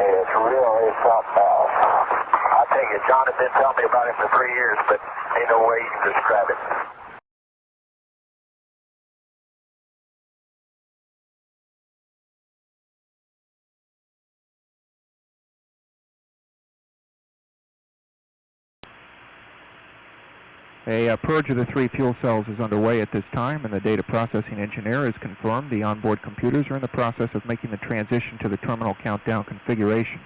It's really something else. I tell you, John has been telling me about it for 3 years, but ain't no way you can describe it. A purge of the 3 fuel cells is underway at this time, and the data processing engineer has confirmed the onboard computers are in the process of making the transition to the terminal countdown configuration.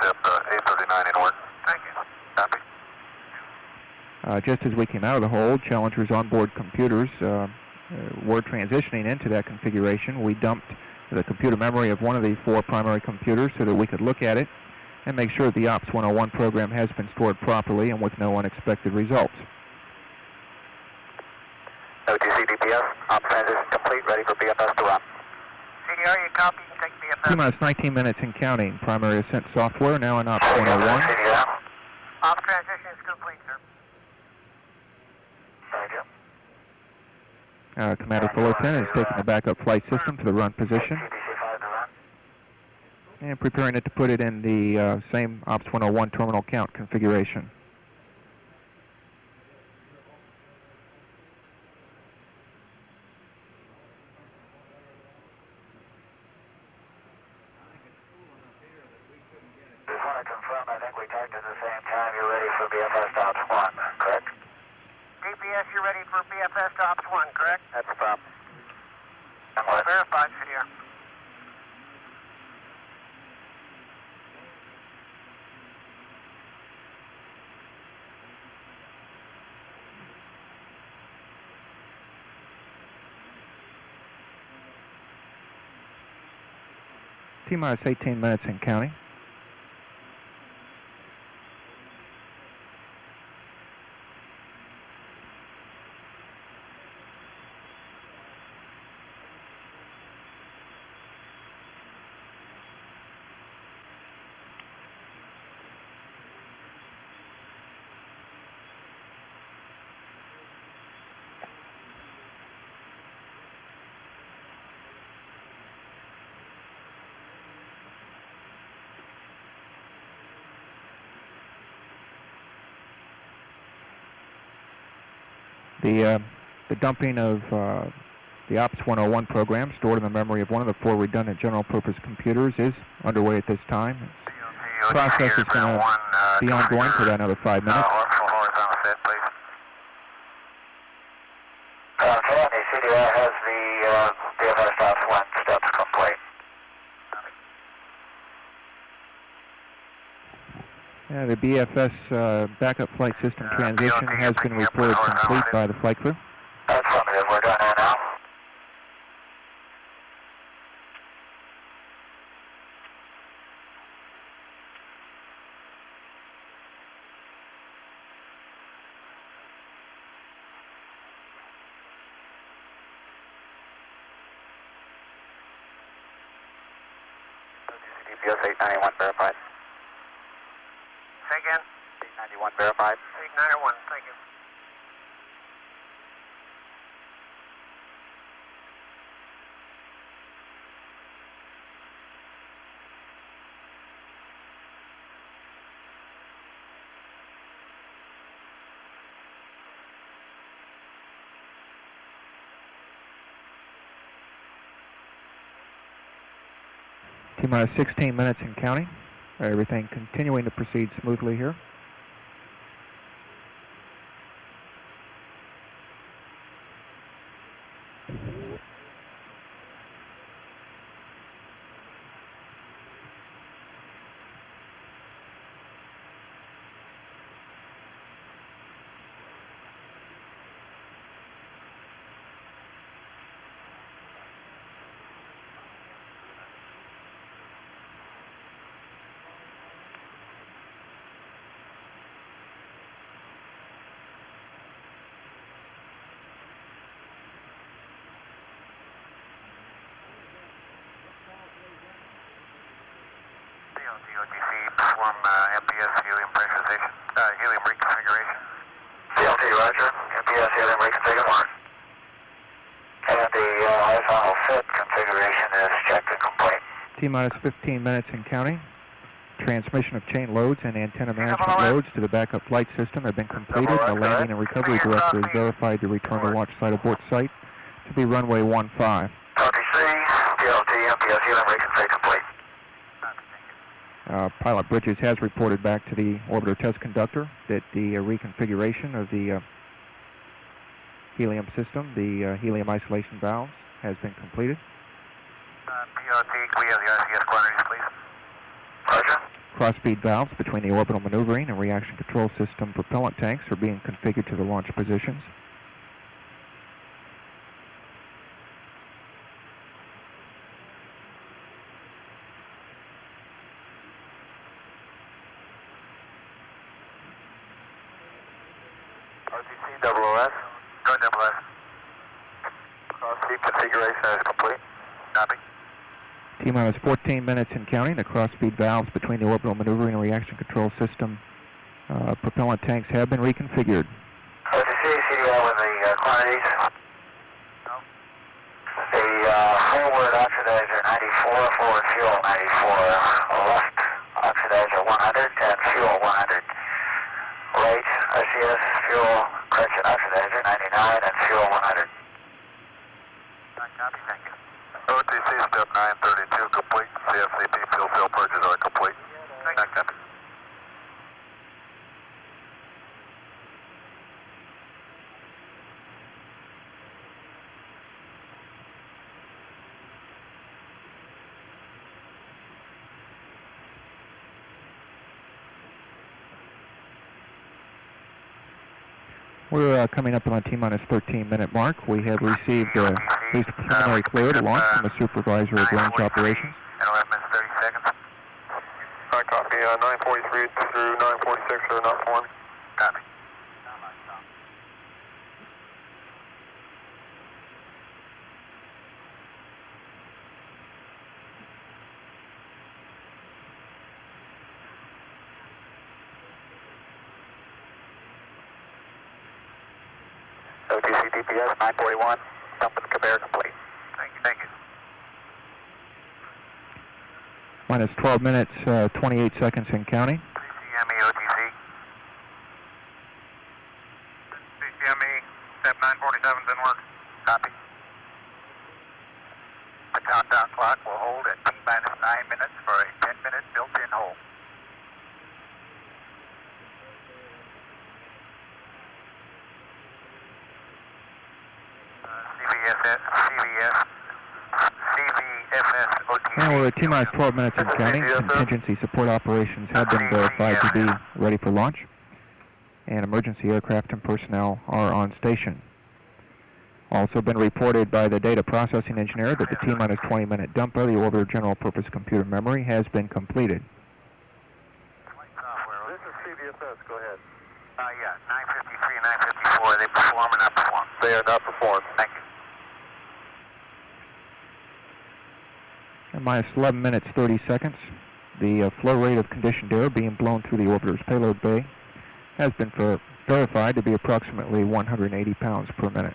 Step 839 in work. Thank you. Copy. Just as we came out of the hold, Challenger's onboard computers were transitioning into that configuration. We dumped the computer memory of one of the 4 primary computers so that we could look at it and make sure that the Ops 101 program has been stored properly and with no unexpected results. OTC DPS, Ops transition complete, ready for BFS to run. CDR, you copy, you take BFS. T-minus 19 minutes and counting. Primary ascent software now in Ops 101. CDR. Ops transition is complete, sir. Thank you. Commander Fullerton is taking the backup flight system to the run position and preparing it to put it in the same Ops 101 terminal count configuration. Just want to confirm, I think we talked at the same time. You're ready for BFS to Ops 1, correct? DPS, you're ready for BFS to Ops 1, correct? That's the problem. Verified, CDR. T-minus 18 minutes and counting. The dumping of the Ops 101 program stored in the memory of one of the 4 redundant general-purpose computers is underway at this time. The process is going to be ongoing for that another 5 minutes. County CDR has the BFS Ops 1 steps complete. The BFS backup flight system transition has been reported complete by the flight crew. Affirmative, we're done now. DPS 891 verified. Say again? 891 verified. 891, thank you. T-minus 16 minutes and counting. Everything continuing to proceed smoothly here. DOTC, perform MPS helium pressurization, helium reconfiguration. DLT, roger. MPS helium reconfiguration. And the horizontal fit configuration is checked and complete. T-minus 15 minutes and counting. Transmission of chain loads and antenna management loads to the backup flight system have been completed. The landing and recovery director is verified to return to launch site abort site to be runway 15. DLT, MPS helium reconfig complete. Pilot Bridges has reported back to the orbiter test conductor that the reconfiguration of the helium system, the helium isolation valves, has been completed. POT, can we have the RCS quantities, please? Roger. Cross-feed valves between the orbital maneuvering and reaction control system propellant tanks are being configured to the launch positions. RTC, OOS. Go OOS. Cross-feed configuration is complete. Copy. T-minus 14 minutes and counting. The cross-feed valves between the orbital maneuvering and reaction control system propellant tanks have been reconfigured. RTC, CDL with the quantities. No. The forward oxidizer 94, forward fuel 94, left oxidizer 100, and fuel 100. Right, STS, fuel, correction, oxidizer 99, and fuel 100. Copy, thank you. OTC step 932 complete. CFCP fuel cell purges are complete. Thank you. Copy. We're coming up on T-minus 13-minute mark. We have received at least a preliminary clear to launch from the supervisor of range operations. 11 minutes, 30 seconds. All right, copy. 943 through 946 are not one. Copy. OTC DPS 941, dump and conveyor complete. Thank you, thank you. Minus 12 minutes, 28 seconds and counting. CCME OTC. CCME, step 947 didn't work. Copy. The countdown clock will hold at T-minus 9 minutes for a 10-minute built-in hold. And we're at T-minus 12 minutes and counting. Contingency support operations have been verified to be ready for launch, and emergency aircraft and personnel are on station. Also been reported by the data processing engineer that the T-minus 20-minute dump of the orbiter general purpose computer memory has been completed. This is CBSS, go ahead. Yeah, 953 and 954, they perform or not perform? They are not performed. Thank you. And minus 11 minutes, 30 seconds. The flow rate of conditioned air being blown through the orbiter's payload bay has been verified to be approximately 180 pounds per minute.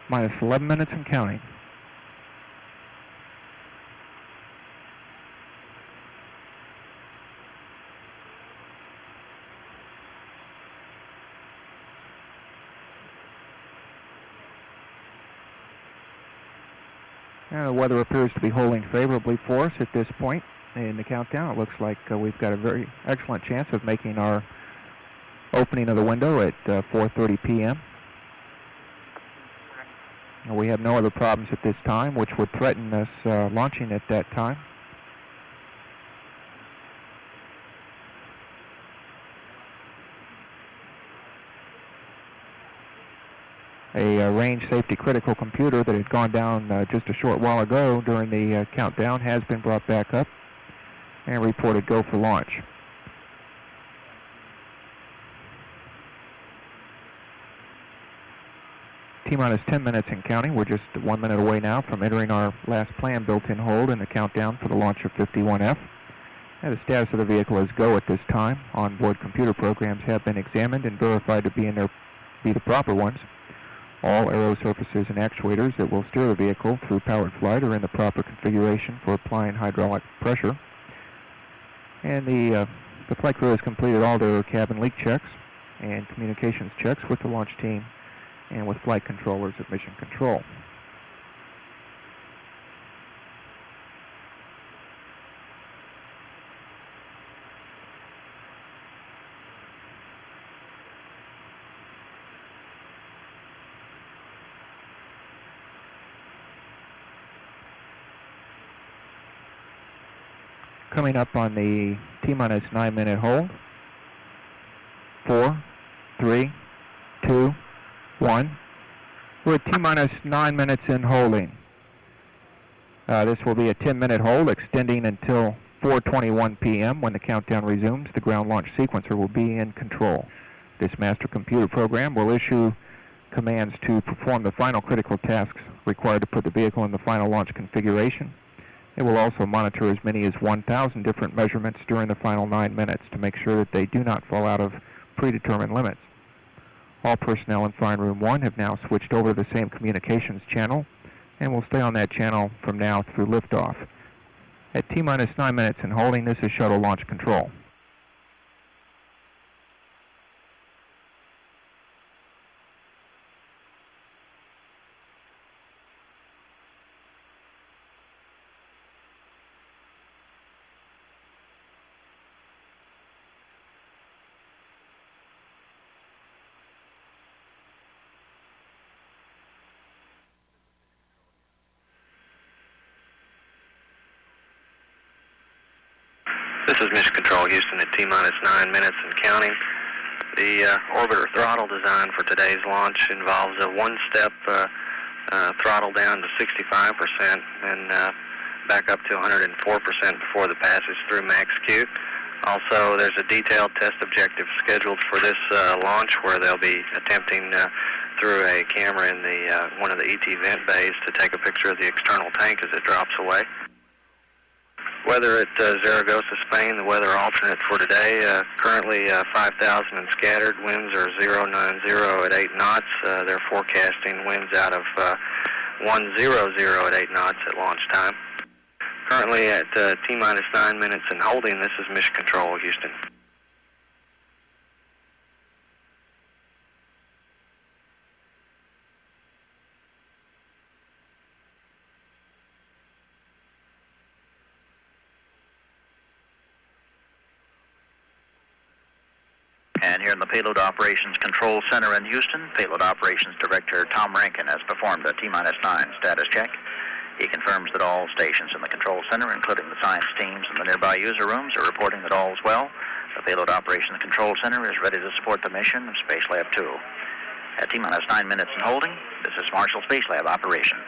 Minus 11 minutes and counting. The weather appears to be holding favorably for us at this point in the countdown. It looks like we've got a very excellent chance of making our opening of the window at 4:30 p.m. We have no other problems at this time which would threaten us launching at that time. A range safety critical computer that had gone down just a short while ago during the countdown has been brought back up and reported go for launch. T-minus 10 minutes and counting. We're just 1 minute away now from entering our last planned built-in hold in the countdown for the launch of 51F. And the status of the vehicle is go at this time. Onboard computer programs have been examined and verified to be the proper ones. All aero surfaces and actuators that will steer the vehicle through powered flight are in the proper configuration for applying hydraulic pressure. And the flight crew has completed all their cabin leak checks and communications checks with the launch team and with flight controllers at Mission Control. Coming up on the T-minus 9 minute hold. 4, 3, 2, 1. We're at T-minus 9 minutes in holding. This will be a 10-minute hold extending until 4:21 p.m. when the countdown resumes. The ground launch sequencer will be in control. This master computer program will issue commands to perform the final critical tasks required to put the vehicle in the final launch configuration. It will also monitor as many as 1,000 different measurements during the final 9 minutes to make sure that they do not fall out of predetermined limits. All personnel in Flying Room 1 have now switched over to the same communications channel and will stay on that channel from now through liftoff. At T-minus 9 minutes in holding, this is shuttle launch control. This is Mission Control, Houston, at T-minus 9 minutes and counting. The orbiter throttle design for today's launch involves a one-step throttle down to 65% and back up to 104% before the passage through max Q. Also, there's a detailed test objective scheduled for this launch where they'll be attempting through a camera in the one of the ET vent bays to take a picture of the external tank as it drops away. Weather at Zaragoza, Spain, the weather alternate for today, currently 5,000 and scattered. Winds are 090 at 8 knots. They're forecasting winds out of 100 at 8 knots at launch time. Currently at T-minus 9 minutes and holding, this is Mission Control, Houston. And here in the Payload Operations Control Center in Houston, Payload Operations Director Tom Rankin has performed a T-minus 9 status check. He confirms that all stations in the Control Center, including the science teams and the nearby user rooms, are reporting that all is well. The Payload Operations Control Center is ready to support the mission of Space Lab 2. At T-minus 9 minutes and holding, this is Marshall Space Lab Operations.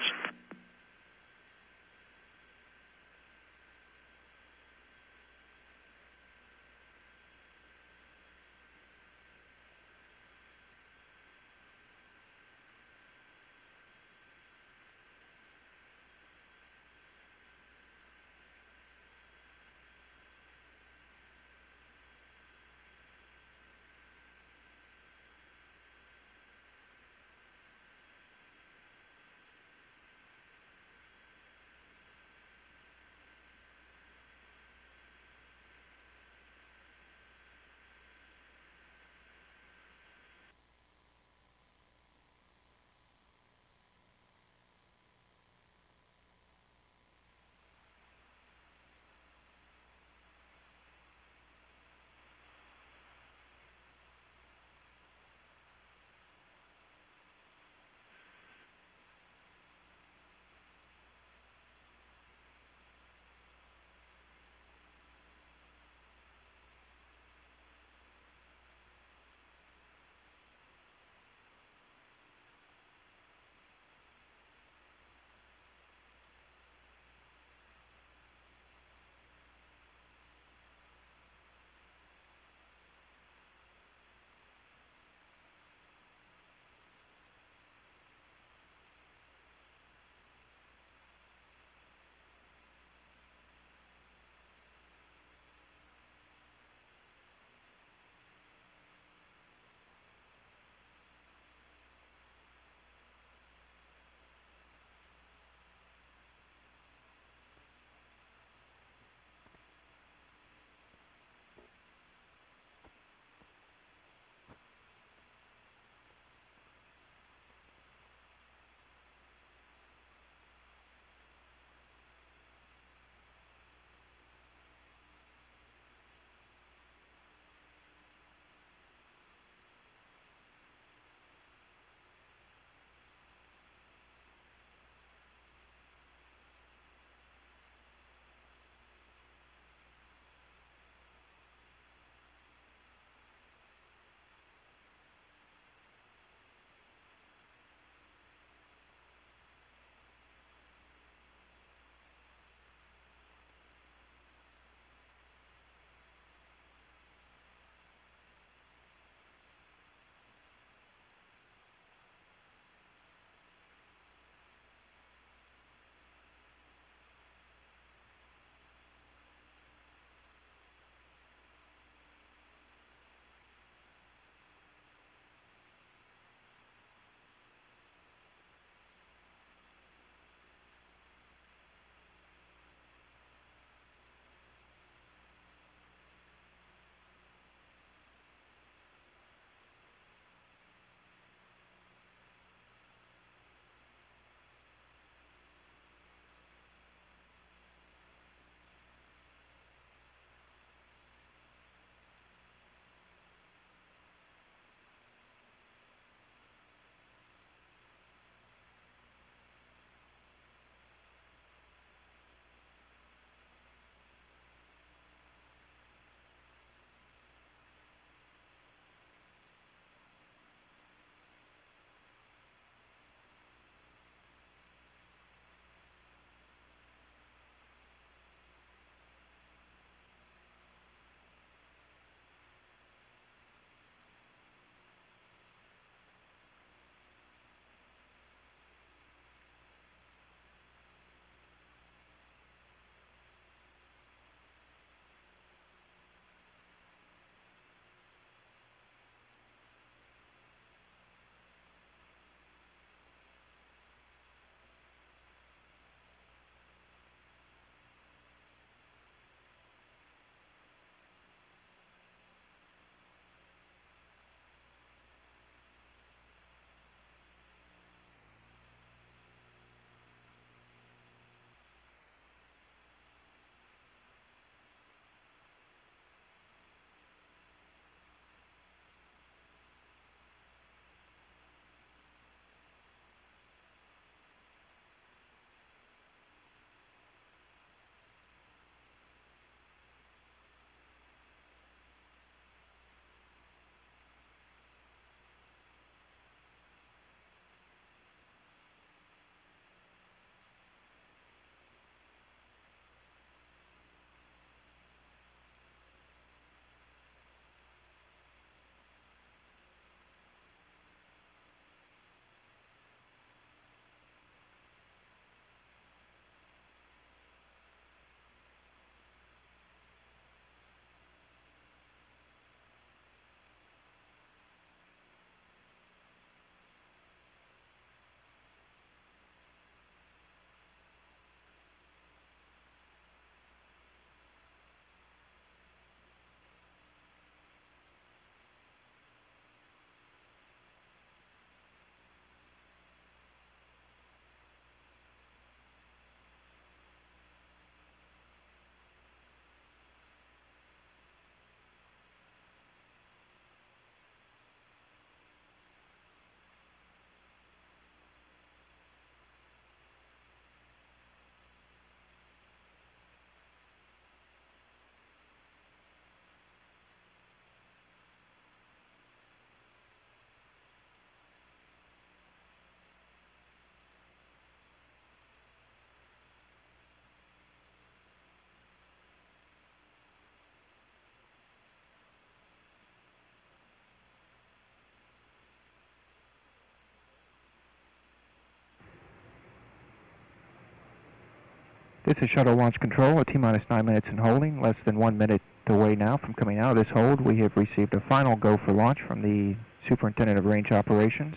This is Shuttle Launch Control at T-minus 9 minutes and holding, less than 1 minute away now from coming out of this hold. We have received a final go for launch from the Superintendent of Range Operations.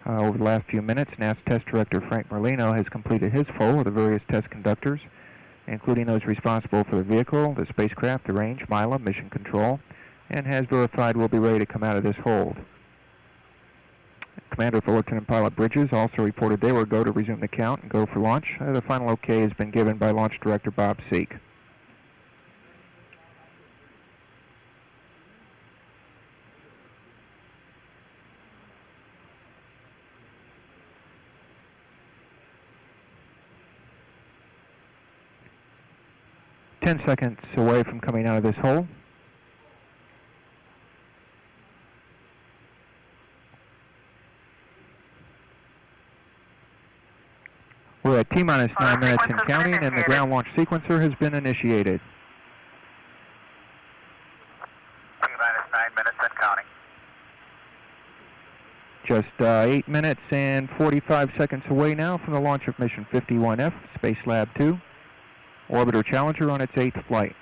Over the last few minutes, NASA Test Director Frank Merlino has completed his poll of the various test conductors, including those responsible for the vehicle, the spacecraft, the range, MILA, mission control, and has verified we'll be ready to come out of this hold. Commander for Lieutenant Pilot Bridges also reported they were go to resume the count and go for launch. The final okay has been given by Launch Director Bob Seek. Ten seconds away from coming out of this hole. We're at T-minus 9 minutes and counting, and the ground launch sequencer has been initiated. T-minus 9 minutes and counting. Just 8 minutes and 45 seconds away now from the launch of Mission 51F, Space Lab 2. Orbiter Challenger on its 8th flight.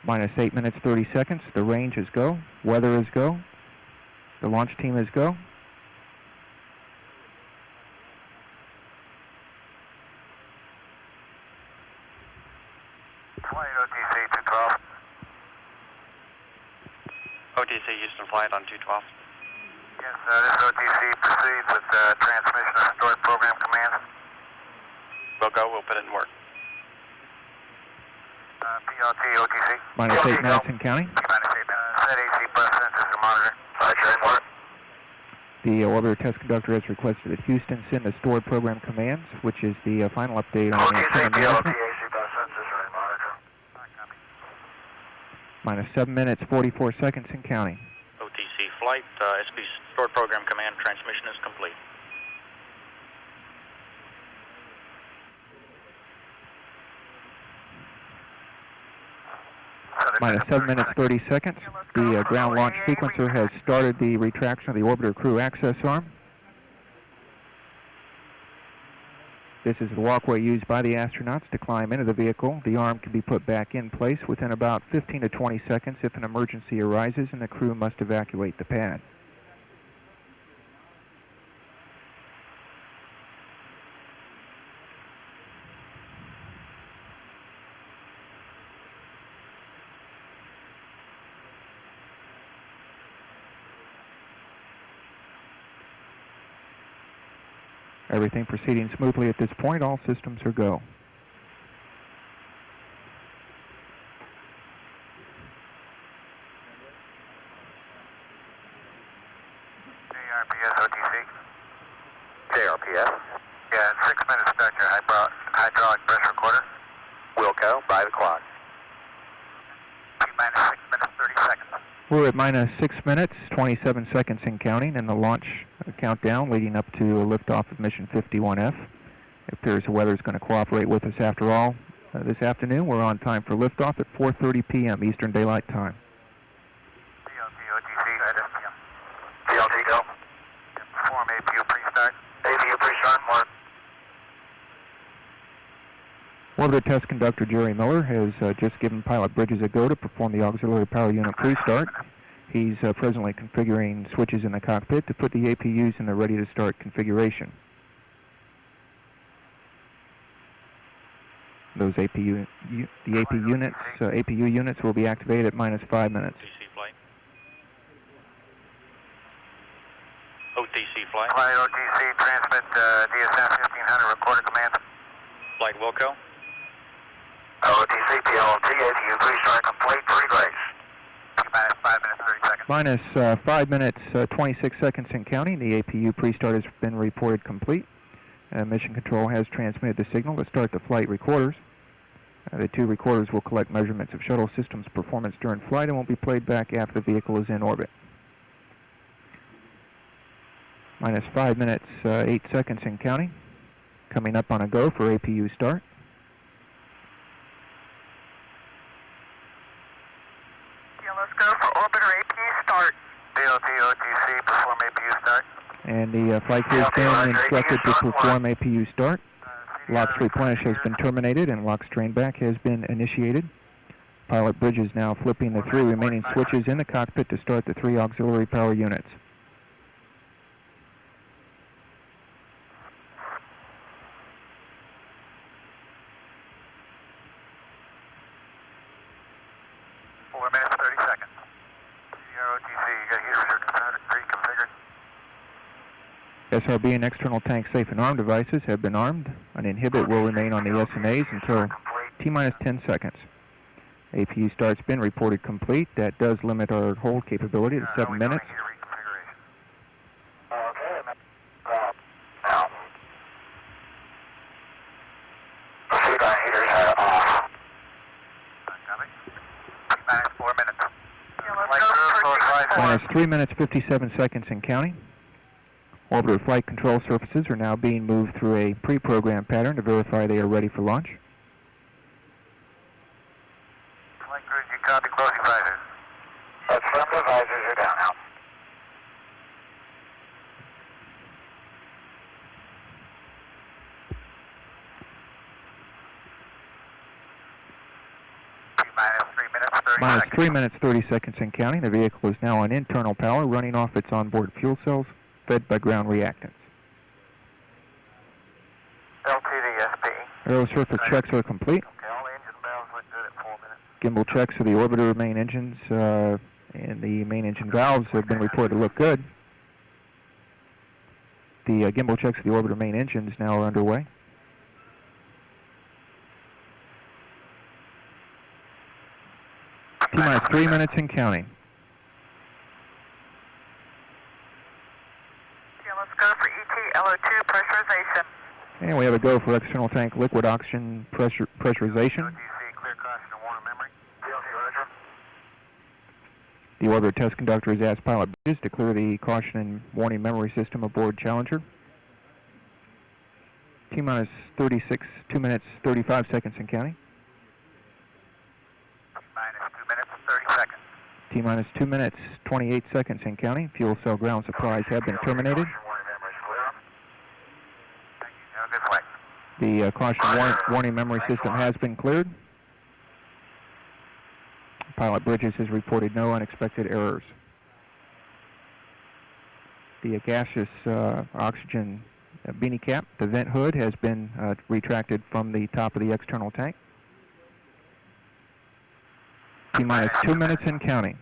Minus 8 minutes, 30 seconds. The range is go. Weather is go. The launch team is go. OTC 212. OTC Houston flight on 212. Yes, this OTC proceeds with transmission of stored program commands. We'll go. We'll put it in work. PLT OTC. Minus 8 minutes and counting. Minus 8 minutes. Set AC bus sensors to monitor. Roger, in work. The orbiter test conductor has requested that Houston send the stored program commands, which is the final update on the OTC, antenna PLT, management. AC bus sensors are in monitor. Minus 7 minutes, 44 seconds and counting. OTC flight, SP stored program command transmission is complete. Minus 7 minutes, 30 seconds. The ground launch sequencer has started the retraction of the orbiter crew access arm. This is the walkway used by the astronauts to climb into the vehicle. The arm can be put back in place within about 15 to 20 seconds if an emergency arises and the crew must evacuate the pad. Everything proceeding smoothly at this point. All systems are go. JRPS OTC. JRPS. Yeah, in 6 minutes, start your hydraulic pressure recorder. Wilco, by the clock. T-minus 6 minutes, 30 seconds. We're at minus 6 minutes, 27 seconds and counting, and the launch countdown leading up to a liftoff of Mission 51F. It appears the weather is going to cooperate with us after all. This afternoon, we're on time for liftoff at 4:30 p.m. Eastern Daylight Time. PLT OTC, SPM. PLT go. Perform APU pre-start. APU pre-start, mark. Orbiter test conductor Jerry Miller has just given Pilot Bridges a go to perform the auxiliary power unit pre-start. He's presently configuring switches in the cockpit to put the APUs in the ready-to-start configuration. Those APU units will be activated at minus 5 minutes. OTC flight. OTC flight. Flight OTC, transmit DSM 1500 recorder command. Flight Wilco. OTC, PLT, APU pre-start complete, regrace. Minus 5 minutes, 30 seconds. Minus 5 minutes, 26 seconds and counting. The APU pre-start has been reported complete. Mission Control has transmitted the signal to start the flight recorders. The two recorders will collect measurements of shuttle system's performance during flight and will be played back after the vehicle is in orbit. Minus 5 minutes, 8 seconds and counting. Coming up on a go for APU start. Yeah, let's go for orbiter APU start. DOT OTC, perform APU start. And the flight crew has been instructed to perform APU start. LOX replenish has been terminated and LOX train back has been initiated. Pilot Bridge is now flipping the 3 remaining switches in the cockpit to start the 3 auxiliary power units. SRB and external tank safe and arm devices have been armed. An inhibit will remain on the SNAs until T-minus 10 seconds. APU start's been reported complete. That does limit our hold capability to 7 minutes. Minus 3 minutes 57 seconds and counting. Orbiter flight control surfaces are now being moved through a pre-programmed pattern to verify they are ready for launch. Flight crews, you copy closing visors. Affirmative, visors are down now. Minus 3 minutes 30 seconds and counting. The vehicle is now on internal power, running off its onboard fuel cells, fed by ground reactants. LTD SP. Aero surface checks are complete. Okay, all engine valves look good at 4 minutes. Gimbal checks of the orbiter main engines and the main engine valves have been reported to look good. The gimbal checks of the orbiter main engines now are underway. T-minus 3 minutes and counting. Let's go for ET LO2 pressurization. And we have a go for external tank liquid oxygen pressurization. Clear caution and warning memory. Roger. The orbiter test conductor has asked pilot Bridges to clear the caution and warning memory system aboard Challenger. T-minus 36, 2 minutes 35 seconds and counting. Minus 2 minutes 30 seconds. T-minus 2 minutes 28 seconds and counting. Fuel cell ground supplies have been terminated. The caution warning memory system has been cleared. Pilot Bridges has reported no unexpected errors. The gaseous oxygen beanie cap, the vent hood, has been retracted from the top of the external tank. T-minus 2 minutes and counting.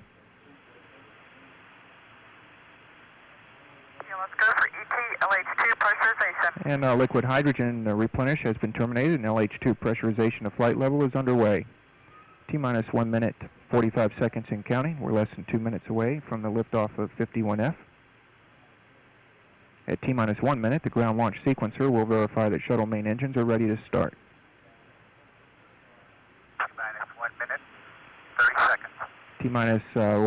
Let's go for ET LH2 pressurization. And liquid hydrogen replenish has been terminated, and LH2 pressurization of flight level is underway. T-minus 1 minute 45 seconds and counting. We're less than 2 minutes away from the liftoff of 51F. At T-minus 1 minute, the ground launch sequencer will verify that shuttle main engines are ready to start. T-minus 1 minute 30 seconds. T-minus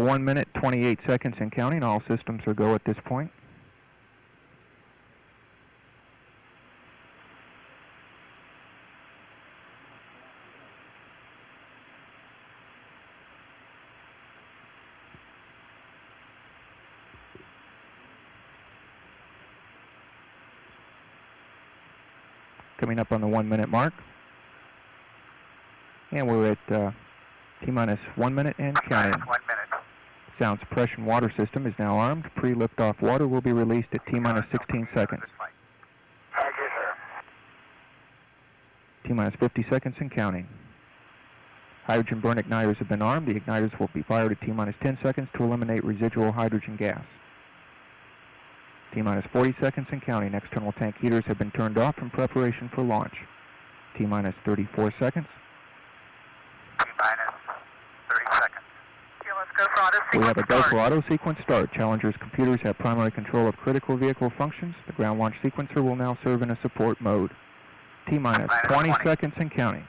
1 minute 28 seconds and counting. All systems are go at this point. Coming up on the 1 minute mark. And we're at T-minus 1 minute and counting. 1 minute. Sound suppression water system is now armed. Pre-liftoff water will be released at T-minus 16 seconds. Thank you, sir. T-minus 50 seconds and counting. Hydrogen burn igniters have been armed. The igniters will be fired at T-minus 10 seconds to eliminate residual hydrogen gas. T-minus 40 seconds and counting. External tank heaters have been turned off in preparation for launch. T-minus 34 seconds. T-minus 30 seconds. Okay, let's go for auto sequence We have a go start. for auto sequence start. Challenger's computers have primary control of critical vehicle functions. The ground launch sequencer will now serve in a support mode. T-minus 20 seconds and counting.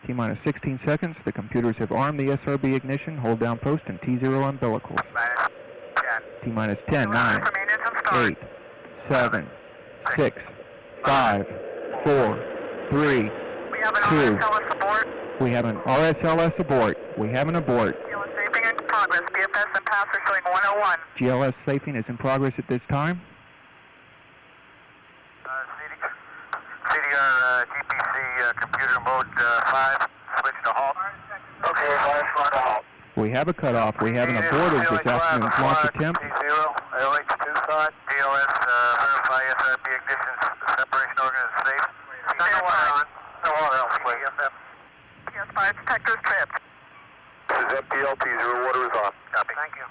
T-minus 16 seconds. The computers have armed the SRB ignition, hold down post, and T0 umbilicals. Minus 10. T-minus 10, 9, For maintenance and start. 8, 7, 6, 5, 4, 3. We have an 2. RSLS abort. We have an RSLS abort. We have an abort. Okay, let's vaping and progress. BFS and pass are showing 101. GLS safing is in progress at this time. CDR GPC computer mode 5, switch to halt. Okay, 5, switch to halt. We have a cutoff. We have an abort of this afternoon's launch attempt. T0, LH2 side. DLS, verify SRB ignition separation organ is safe. No water on. No water else, please. Yes, fire detector is tripped. This is MPLT0, water is off. Copy. Thank you.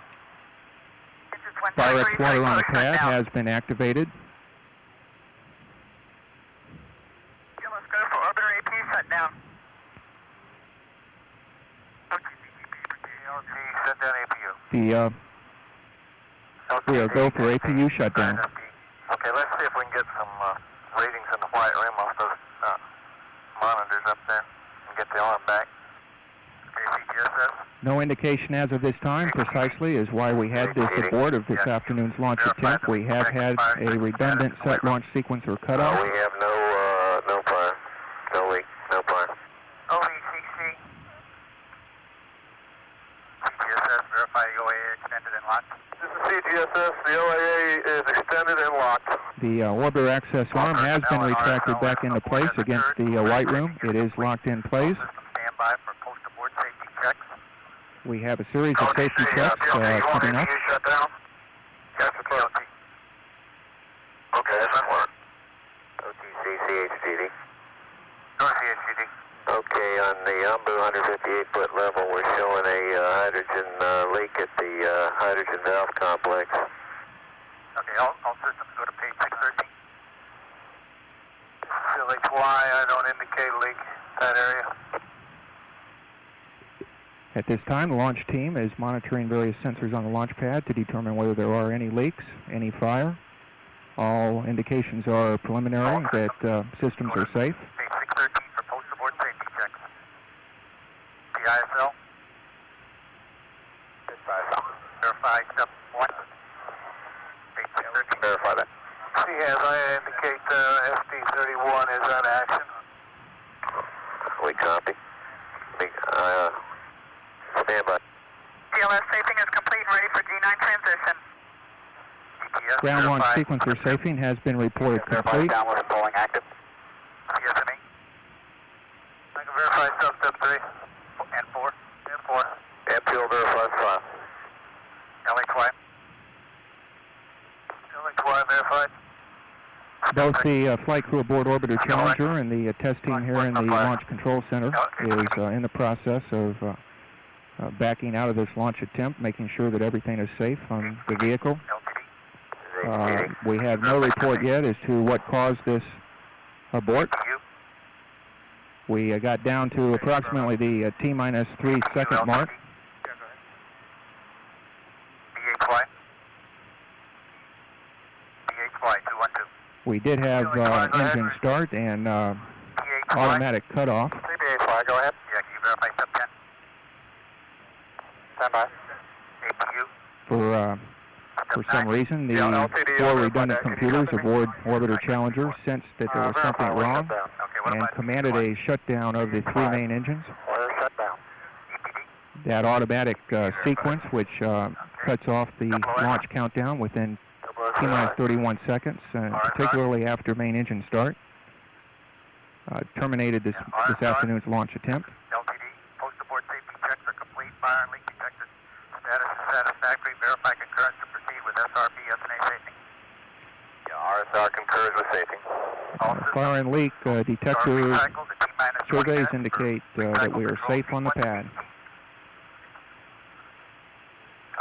Fire X water on the pad has been activated. Yeah, let's go for orbiter AP shutdown. Shut down APU. We'll go for APU shutdown. Okay, let's see if we can get some readings in the white rim off those monitors up there and get the alarm back. ACGSS. No indication as of this time precisely is why we had this abort of this afternoon's launch attempt. We have had a redundant set launch sequence or cutoff. We have no fire, no leak, no fire. OVCC. CGSS, verify the OAA extended and locked. This is CGSS, the OAA is extended and locked. The orbiter access arm has been retracted back into place against the white room. It is locked in place. Stand by for post-abort safety checks. We have a series of safety checks coming up. Shut down. Yes, it's OT. Okay, that's not work. OTC, CHGD. Go CHGD. Okay, on the Ambu 158-foot level, we're showing a hydrogen leak at the hydrogen valve complex. Okay, all systems go to page 613. CLHY, I don't indicate a leak in that area. At this time, the launch team is monitoring various sensors on the launch pad to determine whether there are any leaks, any fire. All indications are preliminary that systems are safe. Page 613 for post-abort safety checks. The ISL. Verify step 1. Page 613. Verify that. Yes, I indicate SD31 is on action. We copy. Stand by. DLS safing is complete and ready for G9 transition. GPS, Ground launch sequencer safing has been reported complete. Downward and polling active. CSME. I can verify step 3 and 4. And 4. MPL verifies 5. LHY. LHY verified. Both the flight crew aboard Orbiter Challenger and the test team here in the Launch Control Center is in the process of backing out of this launch attempt, making sure that everything is safe on the vehicle. We have no report yet as to what caused this abort. We got down to approximately the T-minus 3 second mark. We did have engine start and automatic cutoff. Go ahead. Yeah, can you verify step 10? Stand by. APU. For some reason, the 4 redundant computers aboard Orbiter Challenger sensed that there was something wrong and commanded a shutdown of the 3 main engines. That automatic sequence, which cuts off the launch countdown within T-minus 31 seconds, particularly after main engine start, terminated this afternoon's launch attempt. LTD, post-abort safety checks are complete. Fire and leak detected. Status is satisfactory. Verify concurrence to proceed with SRB SNA safety. Yeah, RSR concurs with safety. Fire and leak detector surveys indicate that we are safe on the pad.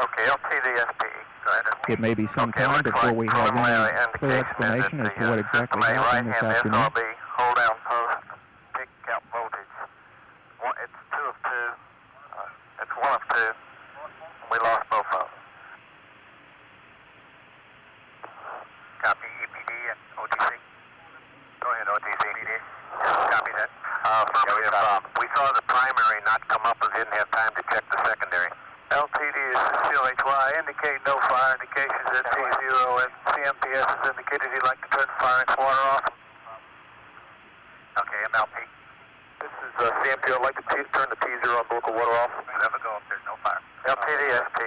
Okay, LTD SPE. Go ahead. It may be some time before we have any clear explanation as to what exactly happened this afternoon. Hold down post. Pick out voltage. It's 2 of 2. It's 1 of 2. We lost both of them. Copy EPD and OTC. Go ahead, OTC. Copy that. We saw the primary not come up and didn't have time to check the secondary. LTD is CLHY. Indicate no fire indications at T0 and CMPS has indicated he'd like to turn the fire and water off. Okay, MLP. This is CMP. I'd like to turn the T0 umbilical water off. Never go if there's no fire. LTD-SP.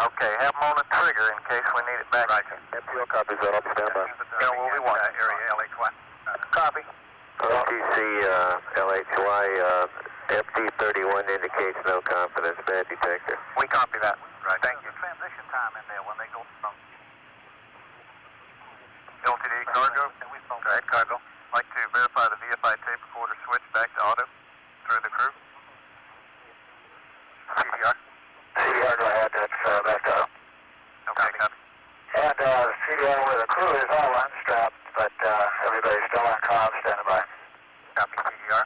Okay, have them on the trigger in case we need it back. Right. MPO copies that. I'll be standby. Yeah, well, we want area LHY. Copy. OTC LHY FT31 indicates no confidence, bad detector. We copy that. Right. Thank you. Transition time in there when they go from LTD cargo. Right, cargo. Like to verify the VFI tape recorder switch back to auto through the crew. CDR. CDR, go ahead. That's back to auto. Okay, copy. And CDR where the crew is all unstrapped, but everybody's still on comm, standing by. Copy, CDR.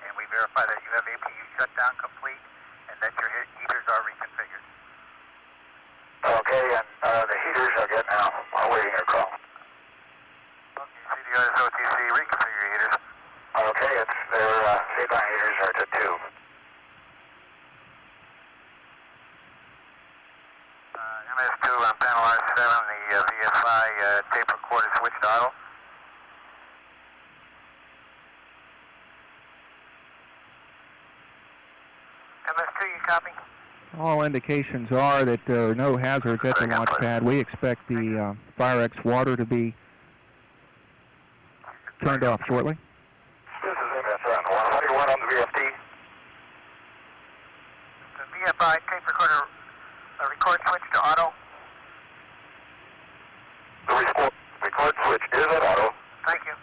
And we verify that you have APU shutdown complete and that your heaters are reconfigured. Okay, and the heaters are getting out. We're waiting your call. Okay, CDR is OTC, reconfigure heaters. Okay, it's their feedline heaters are to 2. MS2 on panel R7, the VFI tape recorder switch to auto. MS2, you copy? All indications are that there are no hazards at the launch pad. We expect the FireX water to be turned off shortly. This is MS7. What do you want on the VFD? The VFI tape recorder record switch to auto. The record switch is at auto. Thank you.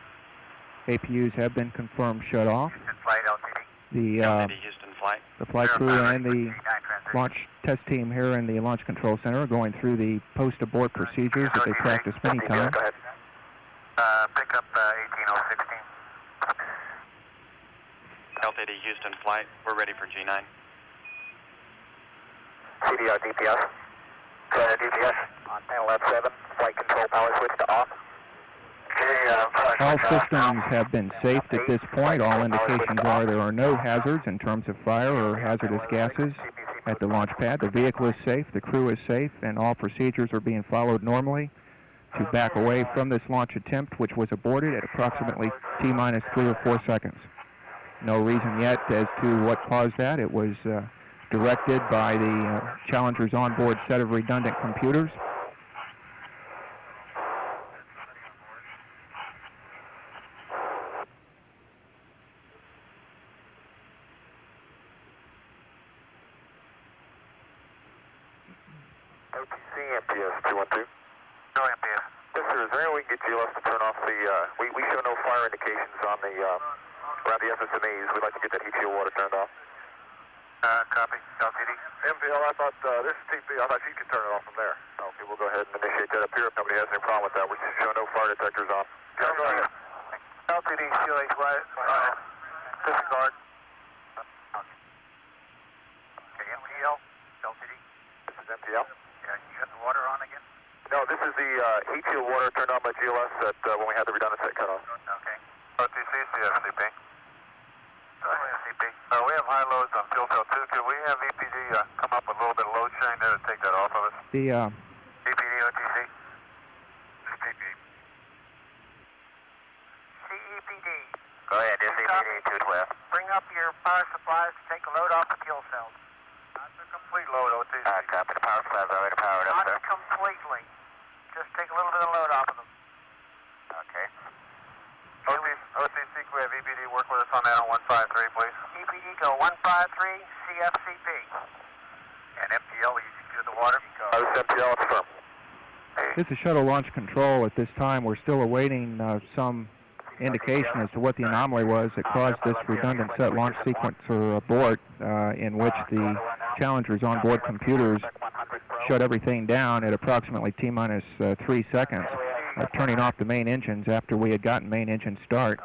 APUs have been confirmed shut off. Houston flight LTD. Houston flight. The flight crew and the launch test team here in the Launch Control Center are going through the post-abort procedures that they practice many times. Pick up 18016. LTD Houston flight. We're ready for G9. CDR DPS. Go ahead, DPS. On panel F7, flight control power switch to off. All systems have been safed at this point. All indications are there are no hazards in terms of fire or hazardous gases at the launch pad. The vehicle is safe, the crew is safe, and all procedures are being followed normally to back away from this launch attempt, which was aborted at approximately T-minus 3 or 4 seconds. No reason yet as to what caused that. It was directed by the Challenger's onboard set of redundant computers. OTC MPS 212. Go MPS. Yes, sir. Is there any way we can get GLS to turn off the, we show no fire indications on the, around the SSMEs. We'd like to get that heat shield water turned off. Copy. LTD. MPL, I thought, this is TP, I thought you could turn it off from there. Okay, we'll go ahead and initiate that up here if nobody has any problem with that. We should show no fire detectors on. Yeah, go ahead. LTD, CLHY, disregard. Okay, MPL, LTD. This is MPL. Yeah, you got the water on again? No, this is the heat shield water turned on by GLS at, when we had the redundant set cut off. Okay. OTC, CFCP. CP. We have high loads on fuel cell 2. Could we have EPD come up with a little bit of load sharing there to take that off of us? The EPD, OTC. CPD. CEPD. Go ahead, CEPD 212. Bring up your power supplies to take a load off the fuel cells. Not the complete load, OTC. Copy. The power supplies already powered up, sir. Not completely. Just take a little bit of load off of them. Okay. OTC, can we have EPD work with us on that on 153, please? EPD, go 153, CFCP. And MPL, you secure the water? This is MPL, it's firm. This is Shuttle Launch Control. At this time, we're still awaiting some indication as to what the anomaly was that caused this redundant set launch sequencer abort, in which the Challenger's onboard computers shut everything down at approximately T-minus 3 seconds, turning off the main engines after we had gotten main engine start.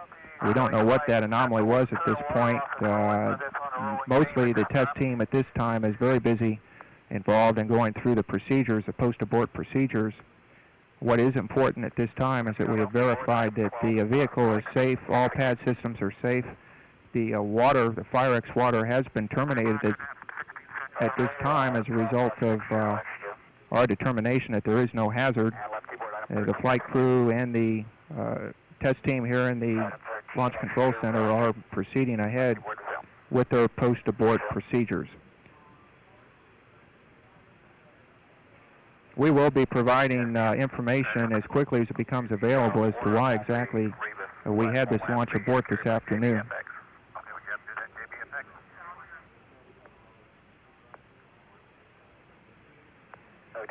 We don't know what that anomaly was at this point. Mostly the test team at this time is very busy involved in going through the procedures, the post-abort procedures. What is important at this time is that we have verified that the vehicle is safe, all pad systems are safe. The water, the FireX water, has been terminated at this time as a result of our determination that there is no hazard. The flight crew and the test team here in the Launch Control Center are proceeding ahead with their post-abort procedures. We will be providing information as quickly as it becomes available as to why exactly we had this launch abort this afternoon.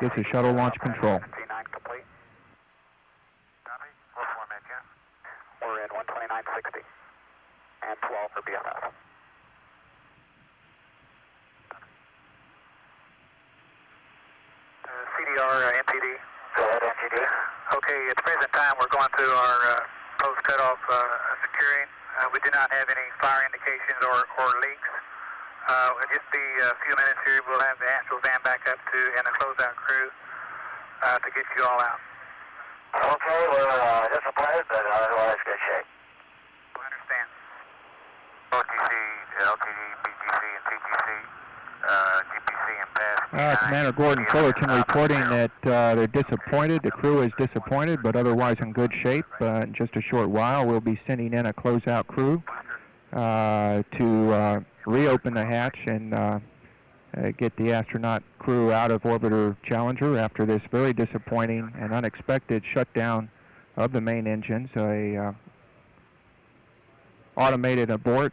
This is Shuttle Launch Control. We're in 129.60 and 12 for BFF. CDR NTD. Go ahead, NTD. Okay, at the present time we're going through our post-cutoff securing. We do not have any fire indications or leaks. It'll just be a few minutes here. We'll have the actual van back up to and the closeout crew to get you all out. Okay, we're disappointed, but otherwise good shape. I understand. OTC, LTD, BTC, and TTC, GPC, and PASS. Commander Gordon Fullerton reporting that they're disappointed. The crew is disappointed, but otherwise in good shape. In just a short while, we'll be sending in a closeout crew to reopen the hatch and get the astronaut crew out of Orbiter Challenger after this very disappointing and unexpected shutdown of the main engines. A automated abort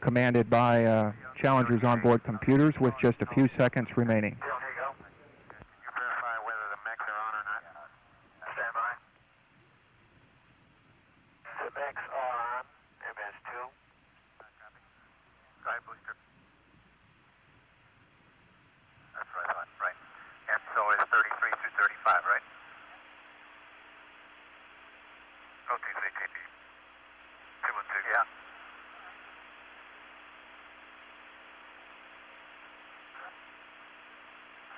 commanded by Challenger's onboard computers with just a few seconds remaining. Here you go. Can you verify whether the mechs are on or not? Stand by. The mechs are on. MS2. Side booster. That's right, right. And so is 33 through 35, right? OTC, TP. 212, yeah.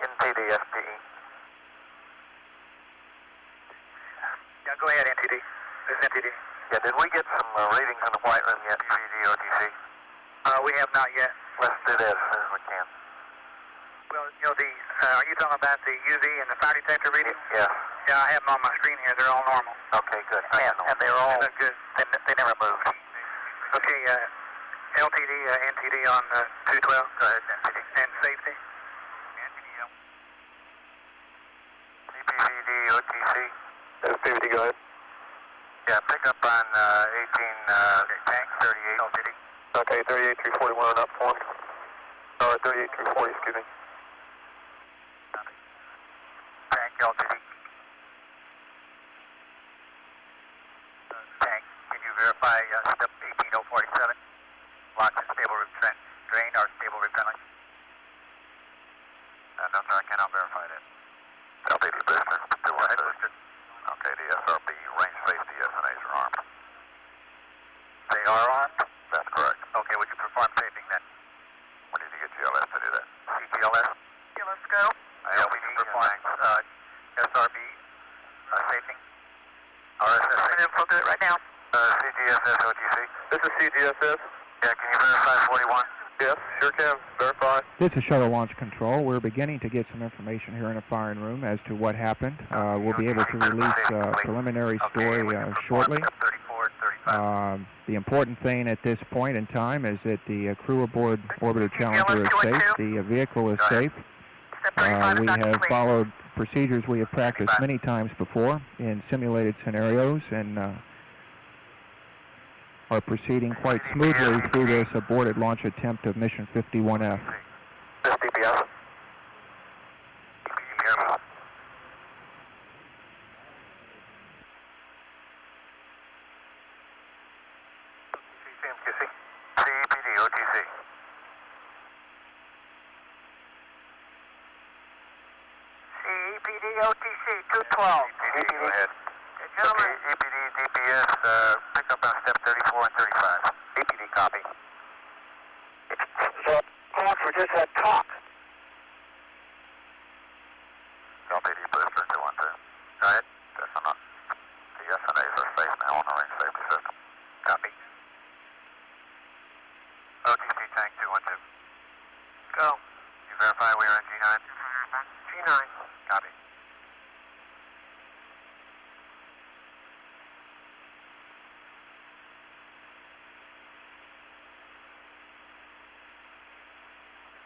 NTD, SPE. Yeah, go ahead, NTD. This is NTD. Yeah, did we get some readings in the white room yet, PVD, OTC? We have not yet. Let's do this as soon as we can. Well, you know, are you talking about the UV and the fire detector readings? Yeah. Yeah, I have them on my screen here. They're all normal. Okay, good. And they're all good. They never moved. Okay, LTD, NTD on 212. Go ahead, NTD. And safety? NTD. CPVD, OTC. PVD, go ahead. Yeah, pick up on 18 tank 38 LTD. Okay, 38 341 are not formed. Or 38 340, excuse me. Tank LTD. Tank, can you verify step 18047? Lock and stable drain or stable repelling? No, sir, I cannot verify that. LTD booster. Go ahead, booster. Okay, the SRB range safety SNAs are armed. They are armed? That's correct. Okay, would you perform safing then? We need to get GLS to do that. CGLS? Yeah, let's go. Yeah, we need to perform SRB safing. RSS safing. We'll do it right now. CGSS OTC. This is CGSS. Yeah, can you verify 41? Yes, sure can. Verify. This is Shuttle Launch Control. We're beginning to get some information here in the firing room as to what happened. We'll be able to release a preliminary story shortly. The important thing at this point in time is that the crew aboard Orbiter Challenger is safe. The vehicle is safe. We have followed procedures we have practiced many times before in simulated scenarios and are proceeding quite smoothly through this aborted launch attempt of Mission 51F. This DPS. CEPD, OTC. CEPD, OTC, 212. EPD, go ahead. Gentlemen. EPD, DPS, pick up on step 34 and 35. EPD, copy. So, folks, we just had talk. LPD booster 212. Go ahead. That's enough. The SNAs are safe now on the range safety system. Copy. OTC tank 212. Go. You verify we are in G9? G9. Copy.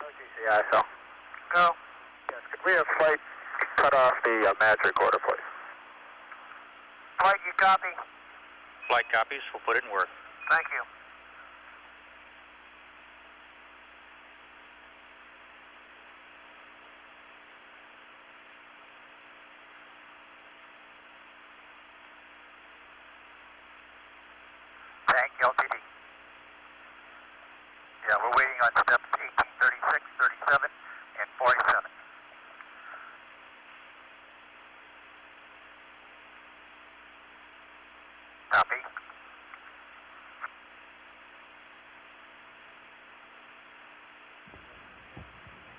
OTC ISO. Go. Yes, could we have flight cut off the match recorder, please. Flight, you copy? Flight copies. We'll put it in work. Thank you. Thank you, LTD. Yeah, we're waiting on steps 18, 36, 37, and 47. Copy.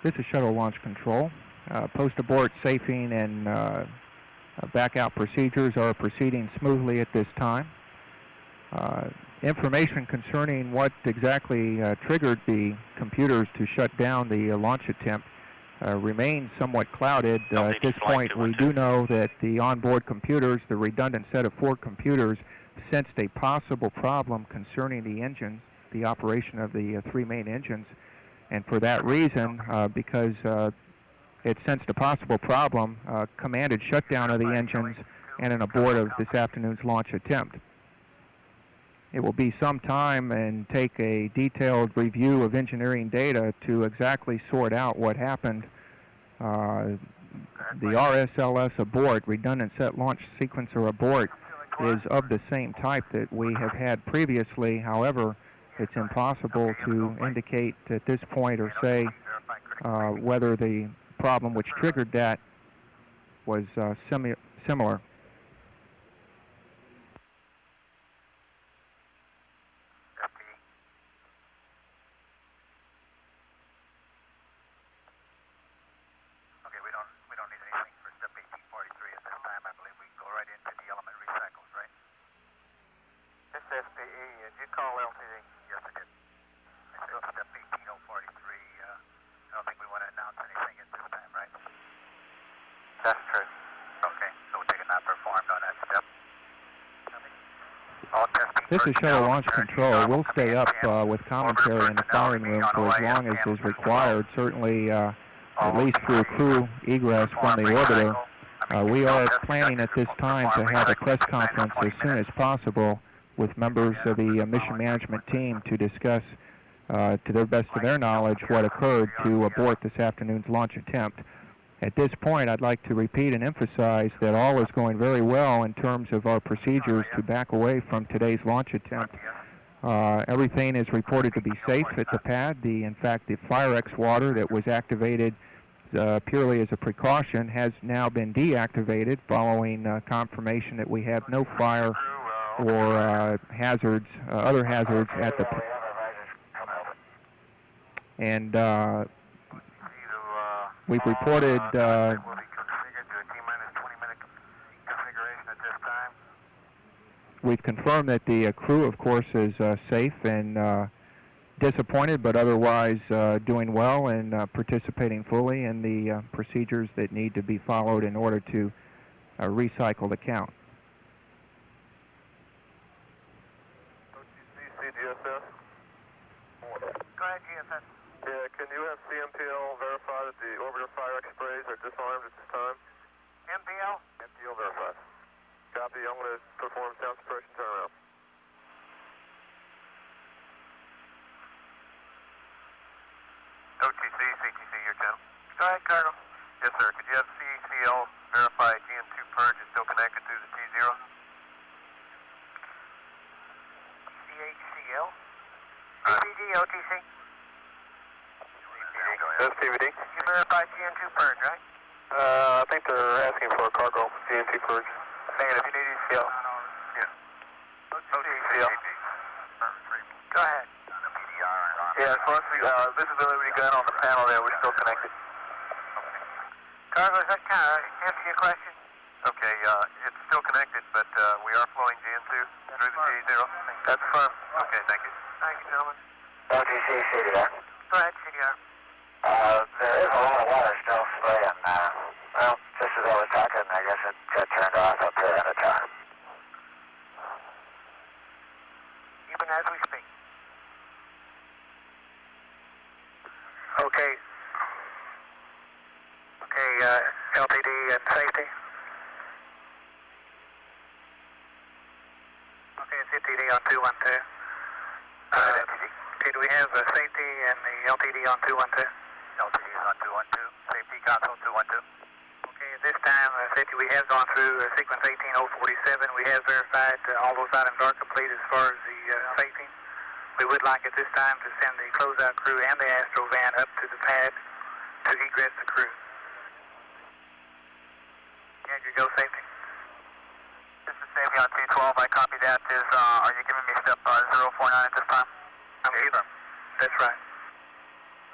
This is Shuttle Launch Control. Post-abort safing and back-out procedures are proceeding smoothly at this time. Information concerning what exactly triggered the computers to shut down the launch attempt remains somewhat clouded. At this point, we do know that the onboard computers, the redundant set of 4 computers, sensed a possible problem concerning the engines, the operation of the 3 main engines, and for that reason, because it sensed a possible problem, commanded shutdown of the engines and an abort of this afternoon's launch attempt. It will be some time and take a detailed review of engineering data to exactly sort out what happened. The RSLS abort, redundant set launch sequencer abort, is of the same type that we have had previously. However, it's impossible to indicate at this point or say whether the problem which triggered that was similar. This is Shuttle Launch Control. We'll stay up with commentary in the firing room for as long as is required, certainly at least through crew egress from the orbiter. We are planning at this time to have a press conference as soon as possible with members of the mission management team to discuss, to the best of their knowledge, what occurred to abort this afternoon's launch attempt. At this point, I'd like to repeat and emphasize that all is going very well in terms of our procedures to back away from today's launch attempt. Everything is reported to be safe at the pad. In fact, the Fire-X water that was activated purely as a precaution has now been deactivated following confirmation that we have no fire or hazards, other hazards at the pad. And we've reported we've confirmed that the crew, of course, is safe and disappointed, but otherwise doing well and participating fully in the procedures that need to be followed in order to recycle the count. GSS? Go ahead, GSS. Yeah, can you have CMPL verify that the orbiter Fire-X sprays are disarmed at this time? MPL? MPL verified. Copy, I'm going to perform sound suppression turnaround. OTC, CTC, your channel. Go ahead, Colonel. Yes, sir. Could you have CCL verify GM2 purge is still connected to the T0? CHCL? CPD, OTC? Yes, TVD. You verify GM2 purge, right? I think they're asking for a cargo GM2 purge. Saying if you need ECL. Yeah. OTCL. Go ahead. Yeah, so let's see, this is the Liberty gun on the panel there. We're still connected. Cargo, is that kind of answer your question? Okay, it's still connected, but we are flowing GM2 through the T0. That's firm. Okay, thank you. Thank you, gentlemen. OTC, CDR. Go ahead, CDR. There is a lot of water still spraying. Well, just as I was talking, I guess it got turned off up there at a time. Even as we speak. Okay. Okay, LTD and safety. Okay, it's LTD on 212. Okay, do we have safety and the LTD on 212? LTD is on 212. Safety console 212. Okay, at this time, safety, we have gone through sequence 18047. We have verified all those items are complete as far as the safety. We would like at this time to send the closeout crew and the Astro van up to the pad to egress the crew. And you go, safety. This is safety on 212. I copy that. Are you giving me step 049 at this time? I'm either. That's right.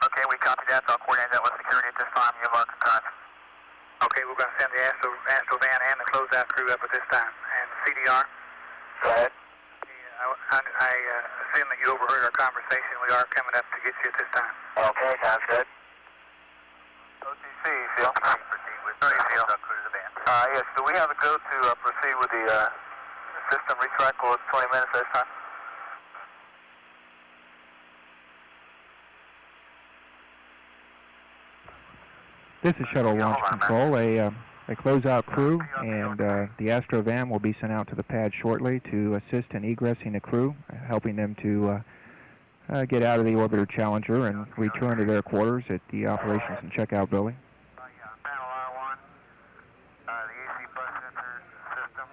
Okay, we copy that. I'll coordinate that with security at this time. You have our concurrence. Okay, we're going to send the Astro van and the closeout crew up at this time. And CDR? Go ahead. I assume that you overheard our conversation. We are coming up to get you at this time. Okay, sounds good. OTC, Phil. Proceed with the crew to the van. Yes, do we have a go to proceed with the system recycle? It's 20 minutes this time. This is Shuttle Launch Control. A closeout crew and the Astro van will be sent out to the pad shortly to assist in egressing the crew, helping them to get out of the Orbiter Challenger and return to their quarters at the Operations and Checkout building. Panel R1, the AC bus sensor system,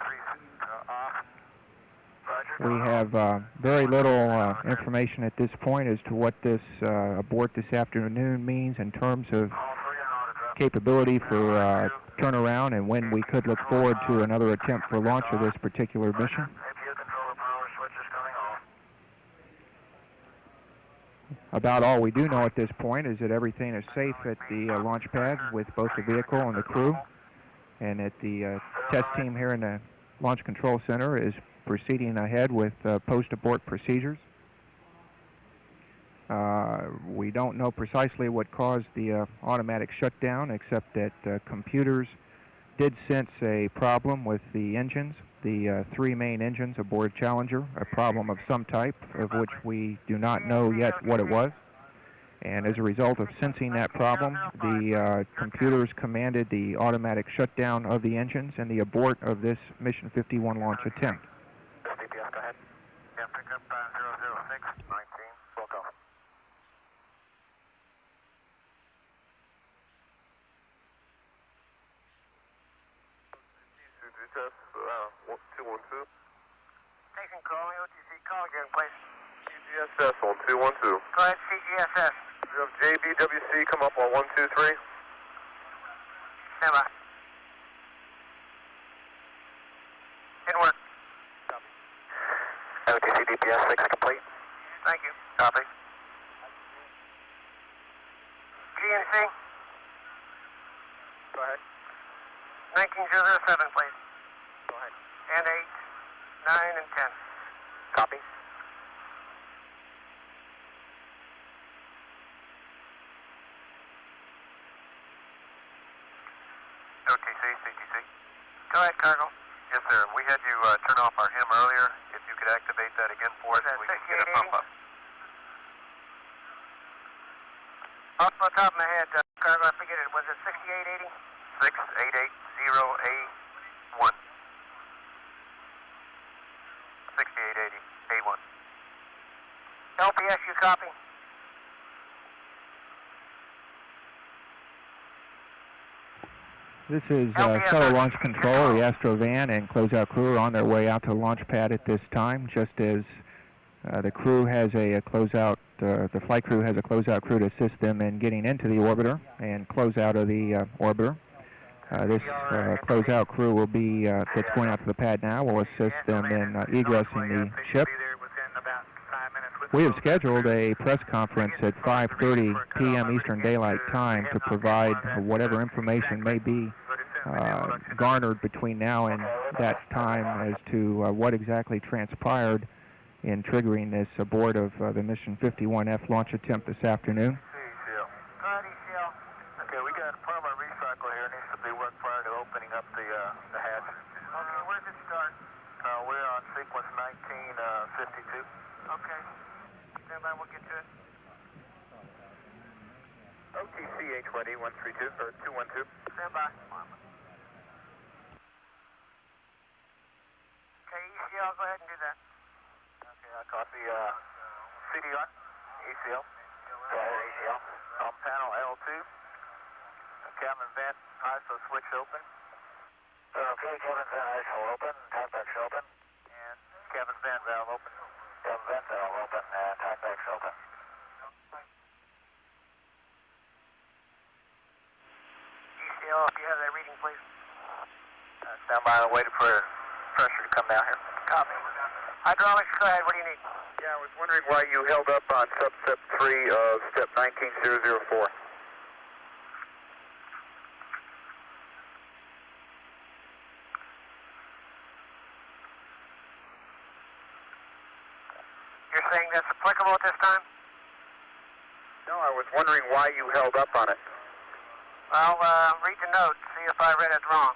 3 off. We have very little information at this point as to what this abort this afternoon means in terms of capability for turnaround and when we could look forward to another attempt for launch of this particular mission. About all we do know at this point is that everything is safe at the launch pad with both the vehicle and the crew, and that the test team here in the Launch Control Center is proceeding ahead with post-abort procedures. We don't know precisely what caused the automatic shutdown, except that computers did sense a problem with the engines, the 3 main engines aboard Challenger, a problem of some type of which we do not know yet what it was. And as a result of sensing that problem, the computers commanded the automatic shutdown of the engines and the abort of this Mission 51 launch attempt. DPS, go ahead. Yeah, pick up 006, 19, full go. Test 212. Station calling OTC, call again, please. CGSS on 212. Go ahead, CGSS. You have JBWC come up on 123. Stand by. In work. OTC DPS 6 complete. Thank you. Copy. GNC. Go ahead. 19007, please. Go ahead. And 8, 9, and 10. Copy. OTC, CTC. Go ahead, Cargo. Yes, sir. We had you turn off our HIM earlier. If you could activate that again for us, we can get a pump up. Off the top of my head, Cargo, I forget it. Was it 6880? 6880A1. 6880, A1. LPS, you copy? This is Shuttle Launch Control. The Astro van and closeout crew are on their way out to the launch pad at this time, just as the crew has a closeout, the flight crew has a closeout crew to assist them in getting into the orbiter and close out of the orbiter. This closeout crew will be, that's going out to the pad now, will assist them in egressing the ship. We have scheduled a press conference at 5:30 p.m. Eastern Daylight Time to provide whatever information may be garnered between now and that time as to what exactly transpired in triggering this abort of the Mission 51F launch attempt this afternoon. Okay, we got a permanent recycle here. Needs to be worked prior to opening up the hatch. Okay, where does it start? We're on sequence 1952. Okay. Stand by, we'll get to it. OTC H1D 132, or 212. Stand by. Okay, ECL, go ahead and do that. Okay, I copy CDR, ECL. ECL. On panel L2. Cabin vent ISO switch open. Okay, cabin vent ISO open, Typex open. And cabin vent valve open. Cabin vent valve open and Typex open. ECL, if you have that reading, please. Stand by and wait for pressure to come down here. Copy. Hydraulics, go ahead. What do you need? Yeah, I was wondering why you held up on substep 3 of step 19004. You're saying that's applicable at this time? No, I was wondering why you held up on it. Well, read the note, see if I read it wrong.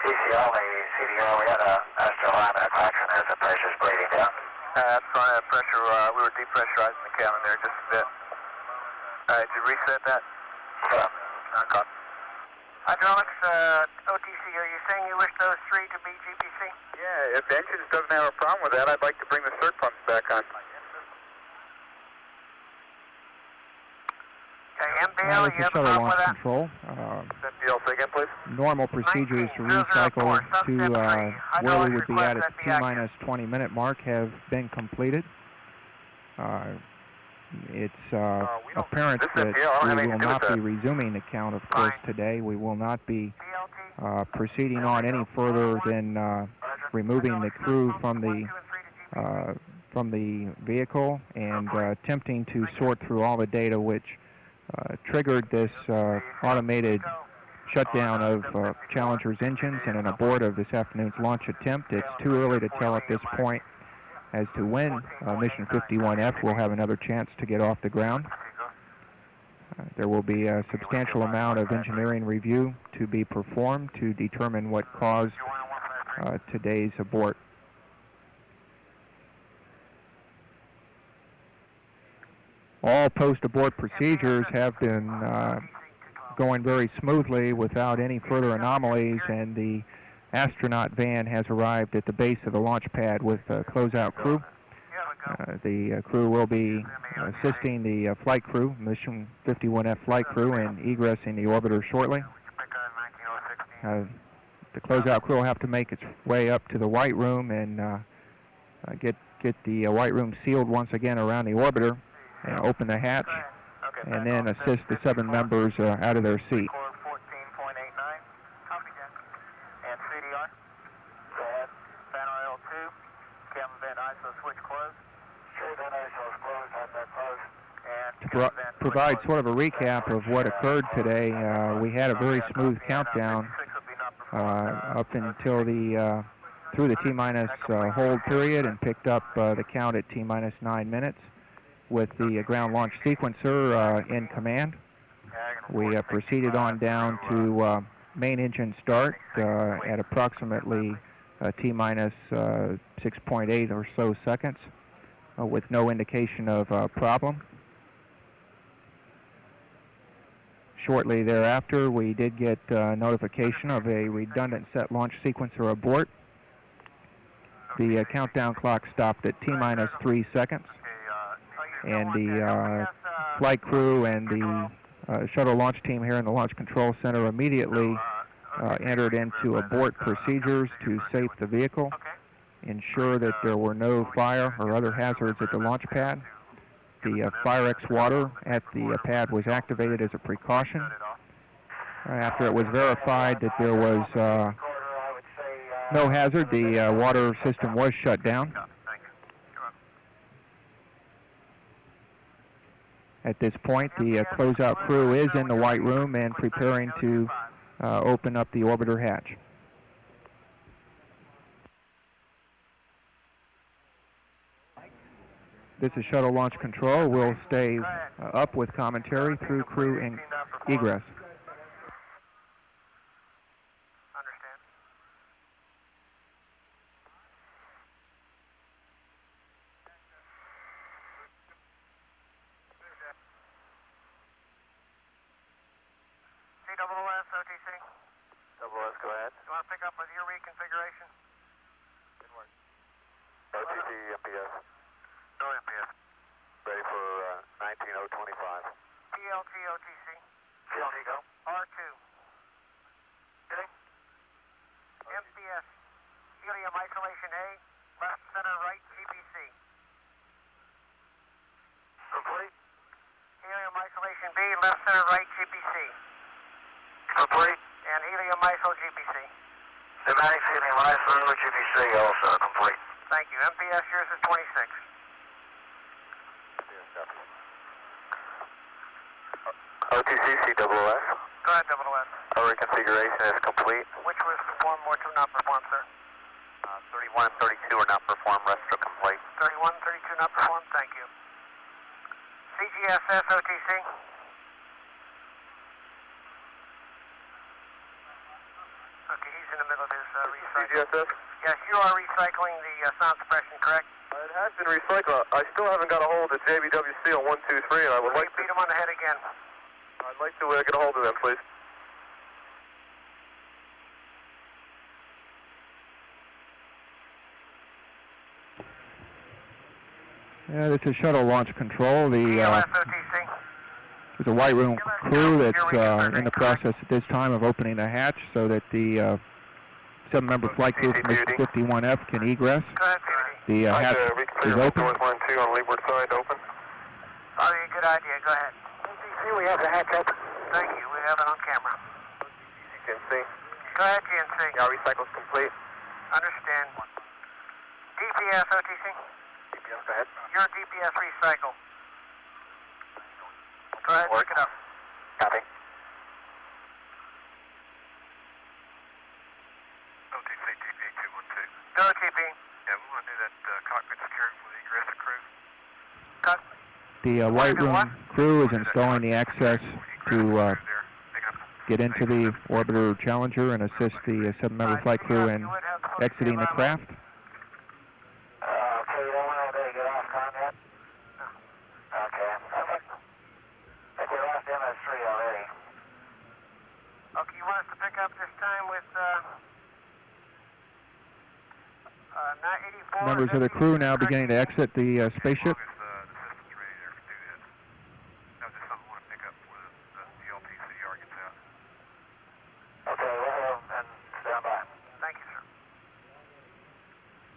TCL, the CDR, we had a master alignment fraction as the pressure's bleeding down. That's fine, pressure, we were depressurizing the cabin there just a bit. Did you reset that? Yeah. Copy. Hydraulics, OTC, are you saying you wish those three to be GPC? Yeah, if engines doesn't have a problem with that, I'd like to bring the circ pumps back on. Okay, MBL, This you is have a shuttle problem launch with that? control. MPL, say again, please. Normal procedures to 19004, recycle to substep 3. where we would be at Hydraulics the T-minus 20-minute mark have been completed. It's apparent this that MPL, I don't have we anything will to do not with be that. resuming the count, of course, today. We will not be PLT? proceeding on any further than removing the crew from the vehicle and attempting to sort through all the data which triggered this automated shutdown of Challenger's engines and an abort of this afternoon's launch attempt. It's too early to tell at this point as to when Mission 51F will have another chance to get off the ground. There will be a substantial amount of engineering review to be performed to determine what caused today's abort. All post-abort procedures have been going very smoothly without any further anomalies, and the astronaut van has arrived at the base of the launch pad with a closeout crew. The crew will be assisting the flight crew, Mission 51F flight crew, in egressing the orbiter shortly. The closeout crew will have to make its way up to the white room and get the white room sealed once again around the orbiter and open the hatch, and then assist the 7 members out of their seat. 14.89. Copy that. And CDR? Go ahead. Panel L2. Cabin vent ISO switch closed. Sure, then ISO's closed, have that closed. And To cabin vent provide sort of a recap of what occurred today, we had a very smooth countdown up until through the T-minus hold period, and picked up the count at T-minus 9 minutes with the ground launch sequencer in command. We proceeded on down to main engine start at approximately T-minus 6.8 or so seconds with no indication of a problem. Shortly thereafter, we did get notification of a redundant set launch sequencer abort. The countdown clock stopped at T-minus 3 seconds, and the flight crew and the shuttle launch team here in the Launch Control Center immediately entered into abort procedures to safe the vehicle, ensure that there were no fire or other hazards at the launch pad. The Fire-X water at the pad was activated as a precaution. After it was verified that there was no hazard, the water system was shut down. At this point, the closeout crew is in the white room and preparing to open up the orbiter hatch. This is Shuttle Launch Control. We'll stay up with commentary through crew and egress. Understand. CSS, OTC. SSS, go ahead. You want to pick up with your reconfiguration? OTC, MPS. No MPS. Ready for 19025. PLT, OTC. PLT, go. R2. MPS. Helium isolation A, left center right GPC. Complete. Helium isolation B, left center right GPC. Complete. And helium iso GPC. Pneumatics, helium iso, GPC also complete. Thank you. MPS, yours is 26. OTC, CSS. Go ahead, SSS. Our reconfiguration is complete. Which was performed, which was not performed, sir? 31 and 32 are not performed, rest are complete. 31, 32 not performed, thank you. CGSS, OTC. Okay, he's in the middle of his recycling. CGSS? Yes, you are recycling the sound suppression, correct? It has been recycled. I still haven't got a hold of JBWC on 123, and I would like to... beat him on the head again. I'd like to get a hold of them, please. Yeah, this is shuttle launch control. PLS, OTC. There's a white room crew that's in the process at this time of opening the hatch so that the 7-member flight crew from STS-51F can egress. Go ahead, PVD. The hatch is open. Doors 1 and 2 on leeward side open. Probably a good idea, go ahead. OTC, we have the hatch open. Thank you, we have it on camera. GNC. Go ahead, GNC. Our recycle's complete. Understand. DPS, OTC. DPS, go ahead. Your DPS recycle. Go ahead, pick it up. Copy. OTC, TP 212. Go, TP. Yeah, we want to do that cockpit security for the egress crew. Cut. The white room crew is installing the access to get into the orbiter Challenger and assist the 7-member flight crew in exiting the craft. Okay, you don't want anybody to get off combat? Okay. I think we lost MS3 already. Okay, you want us to pick up this time with 984? Members of the crew now beginning to exit the spaceship. Okay, we'll have and stand by. Thank you, sir.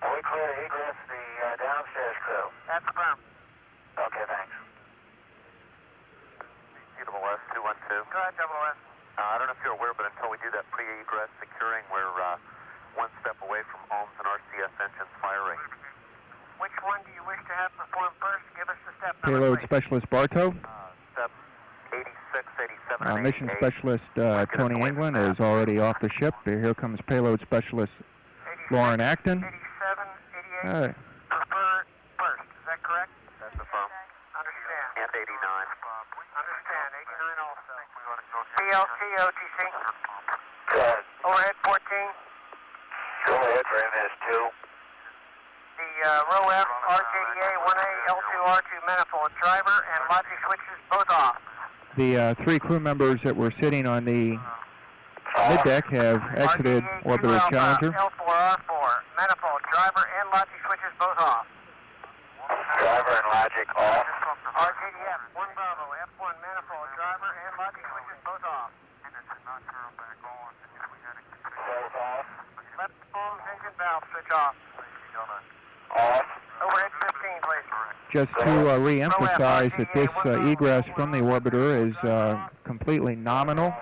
Are we clear to egress the downstairs crew? That's firm. Okay, thanks. CSS 212. Go ahead, SSS. I don't know if you're aware, but until we do that pre-egress securing, we're one step away from OMS and RCS engines firing. Which one do you wish to have performed first? Give us the step number, Payload please. Specialist Bartow. Step 86, 87, and Mission 88. Specialist Tony England is already off the ship. Here comes Payload Specialist Lauren Acton. 87, 88. Prefer first, is that correct? That's the firm. Understand. And 89. Understand. 89 also. PLT, OTC. Good. Overhead 14. Go ahead for MS2. The row F, RJDA, 1A, L2, R2 manifold driver, and logic switches both off. The 3 crew members that were sitting on the mid-deck have exited Orbiter Challenger. L4, R4, manifold driver, and logic switches both off. Driver and logic off. RJDF, 1 Bravo, F1 manifold driver, and logic switches both off. Both off. Left phones, engine valve switch off. Off. Overhead 15, please. Just to re-emphasize that this egress from the orbiter is completely nominal.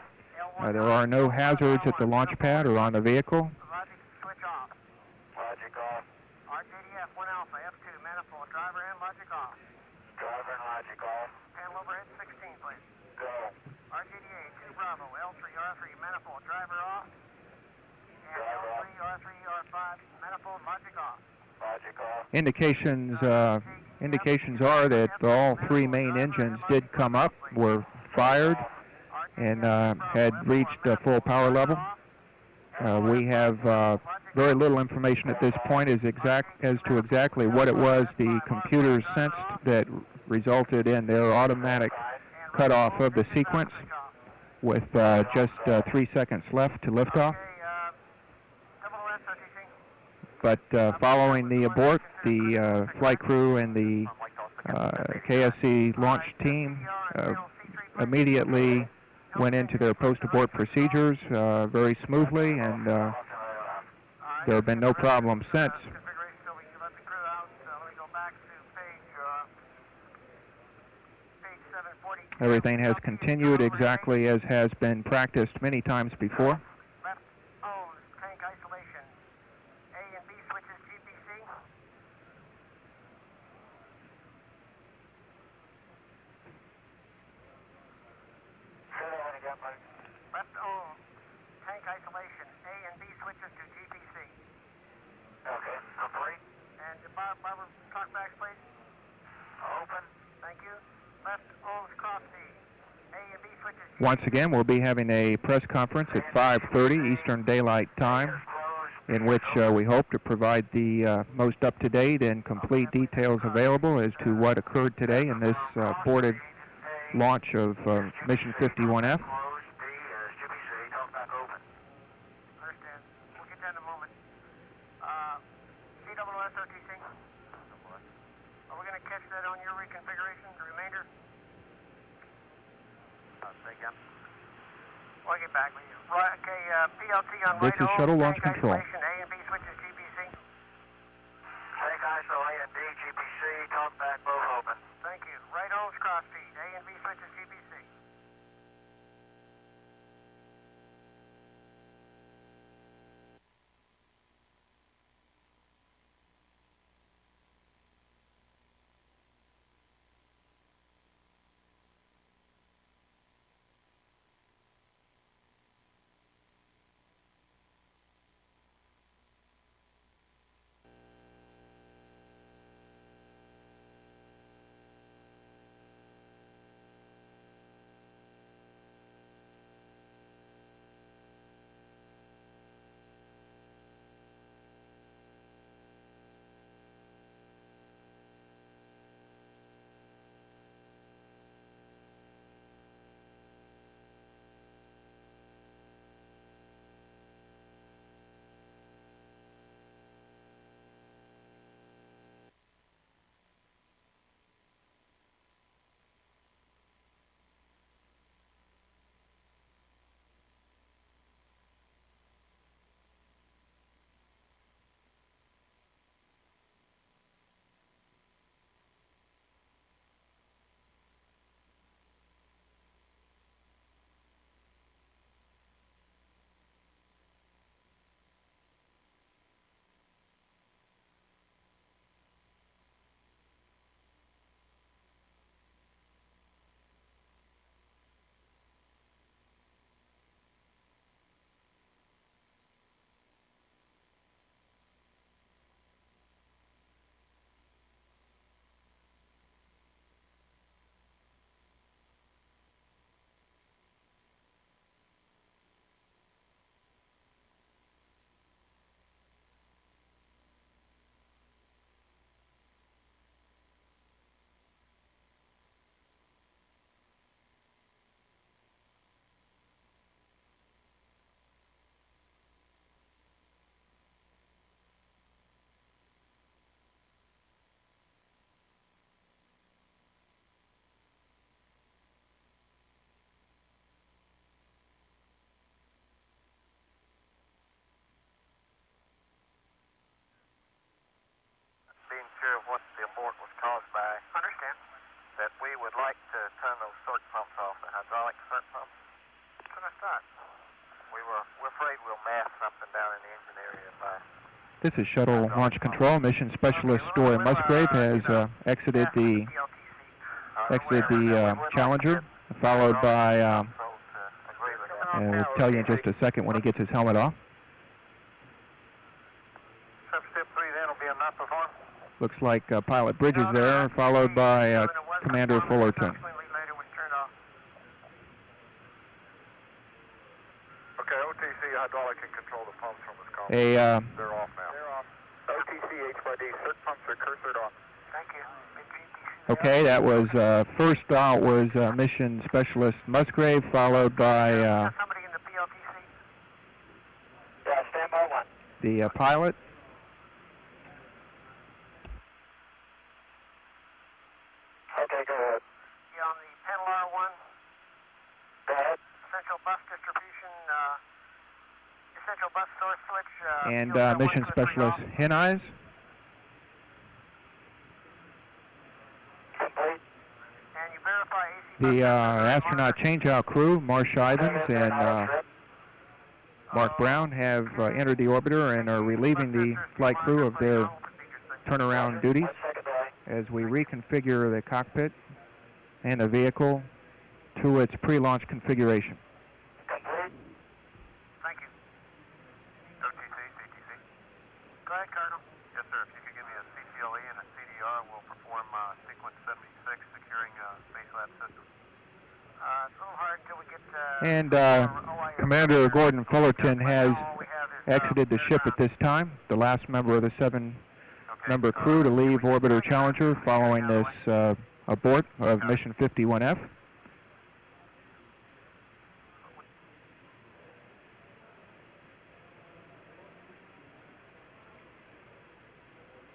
There are no hazards at the launch pad or on the vehicle. Logic switch off. Logic off. RJDF, 1 Alpha, F2 manifold driver, and logic off. Driver and logic off. Panel overhead 16, please. Go. RJDA, 2 Bravo, L3, R3 manifold driver off. And L3, R3, R5 manifold logic off. Logic off. Indications are that all 3 main engines did come up, were fired, and had reached full power level. We have very little information at this point as to exactly what it was the computers sensed that resulted in their automatic cutoff of the sequence. with just 3 seconds left to liftoff. But following the abort, the flight crew and the KSC launch team immediately went into their post-abort procedures very smoothly, and there have been no problems since. Everything has continued exactly as has been practiced many times before. Tank isolation. A and B switches GPC. Left O, tank isolation. A and B switches to GPC. Okay, complete. And Barbara, talk back, please. Open. Thank you. Left O's cross feed. A and B switches. Once again, we'll be having a press conference at 5:30 Eastern Daylight Time, in which we hope to provide the most up-to-date and complete details available as to what occurred today in this aborted launch of Mission 51F. Understand. We'll get that in a moment. CSSOTC. Are we going to catch that on your reconfiguration, the remainder? Say again. We'll get back with you. Right, okay, PLT on This right is O, shuttle launch tank control. isolation, A and B switches GPC. Tank ISO A and D, GPC, talk back, both open. Thank you. Right O's cross feed. A and B switches GPC. Being sure of what the abort was caused by, Understand. that we would like to turn those circ pumps off, the hydraulic circ pumps. That's what I thought. We're afraid we'll mass something down in the engine area by. This is Shuttle Launch Control. Mission Specialist Story Musgrave has exited the Challenger, followed by, we'll tell you in just a second when he gets his helmet off. Step 3 then will be a non-perform. Looks like Pilot Bridges there, followed by Commander Fullerton. Okay, OTC hydraulic can control the pumps from this column. They're off now. They're off. OTC H by D, circ pumps are cursored off. Thank you. Big GPC. Okay, that was first out was Mission Specialist Musgrave, followed by Somebody in the PLTC? Yeah, standby 1. the pilot. Okay, go ahead. Yeah, on the panel R1, Go ahead. essential bus distribution, essential bus source switch. And fuel Mission 123 Specialist off. Heneyes. Complete. And you verify AC The bus astronaut changeout crew, Marsh Ivins and Mark Brown, have entered the orbiter and are relieving the flight crew of their turnaround duties as we reconfigure the cockpit and the vehicle to its pre-launch configuration. Complete. Thank you. OTC, CTC. Go ahead, Colonel. Yes, sir. If you could give me a CCLE and a CDR, we'll perform sequence 76, securing Space Lab system. It's a little hard until we get And Commander Gordon Fullerton has exited the ship at this time, the last member of the 7-member crew to leave Orbiter Challenger following this abort of Mission 51F.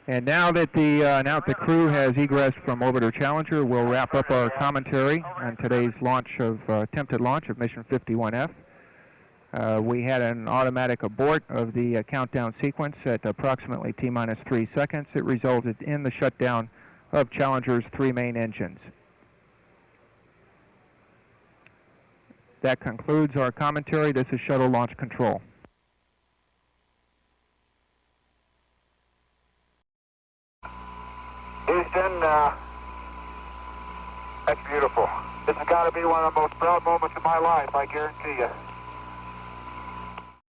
And now that the crew has egressed from Orbiter Challenger, we'll wrap up our commentary on today's attempted launch of Mission 51F. We had an automatic abort of the countdown sequence at approximately T-minus 3 seconds. It resulted in the shutdown of Challenger's 3 main engines. That concludes our commentary. This is Shuttle Launch Control. Houston, that's beautiful. This has got to be one of the most proud moments of my life, I guarantee you.